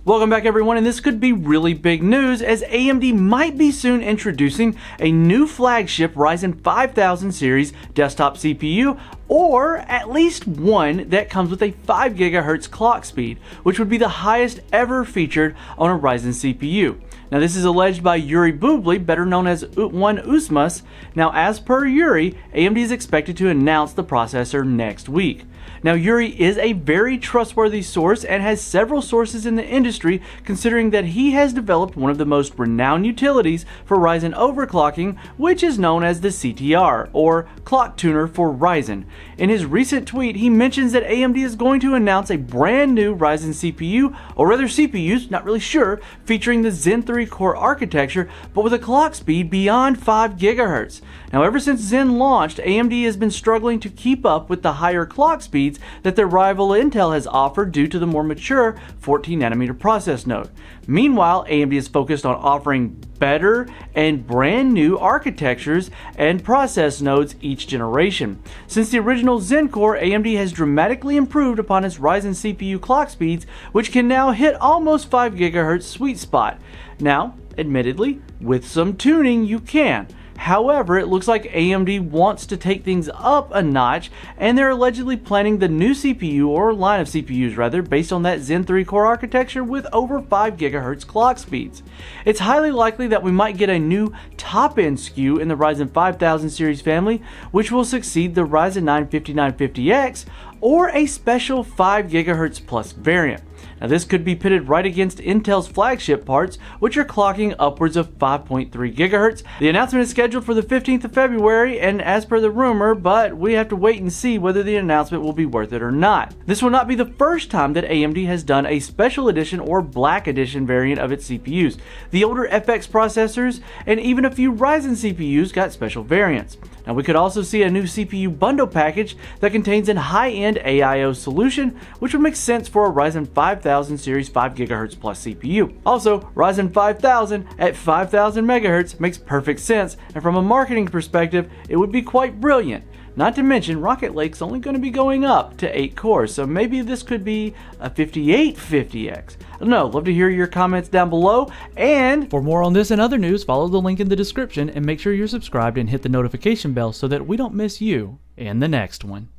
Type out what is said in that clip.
Welcome back everyone, and this could be really big news as AMD might be soon introducing a new flagship Ryzen 5000 series desktop CPU, or at least one that comes with a 5 GHz clock speed, which would be the highest ever featured on a Ryzen CPU. Now this is alleged by Yuri, better known as One Usmas. Now as per Yuri, AMD is expected to announce the processor next week. Now Yuri is a very trustworthy source and has several sources in the industry, considering that he has developed one of the most renowned utilities for Ryzen overclocking, which is known as the CTR, or Clock Tuner for Ryzen. In his recent tweet, he mentions that AMD is going to announce a brand new Ryzen CPU, or rather CPUs, not really sure, featuring the Zen 3 core architecture, but with a clock speed beyond 5 GHz. Now ever since Zen launched, AMD has been struggling to keep up with the higher clock speeds that their rival Intel has offered due to the more mature 14nm process node. Meanwhile, AMD is focused on offering better and brand new architectures and process nodes each generation. Since the original Zen core, AMD has dramatically improved upon its Ryzen CPU clock speeds, which can now hit almost 5 GHz sweet spot. Now, admittedly, with some tuning you can. However, it looks like AMD wants to take things up a notch, and they're allegedly planning the new CPU, or line of CPUs rather, based on that Zen 3 core architecture with over 5 GHz clock speeds. It's highly likely that we might get a new top-end SKU in the Ryzen 5000 series family, which will succeed the Ryzen 9 5950X, or a special 5 GHz plus variant. Now this could be pitted right against Intel's flagship parts, which are clocking upwards of 5.3 GHz. The announcement is scheduled for the 15th of February, and as per the rumor, but we have to wait and see whether the announcement will be worth it or not. This will not be the first time that AMD has done a special edition or black edition variant of its CPUs. The older FX processors and even a few Ryzen CPUs got special variants. Now we could also see a new CPU bundle package that contains a high-end AIO solution, which would make sense for a Ryzen 5000 series 5 GHz plus CPU. Also, Ryzen 5000 at 5000 MHz makes perfect sense, and from a marketing perspective, it would be quite brilliant. Not to mention, Rocket Lake's only going to be going up to 8 cores, so maybe this could be a 5850X. I don't know, love to hear your comments down below, and for more on this and other news, follow the link in the description and make sure you're subscribed and hit the notification bell so that we don't miss you in the next one.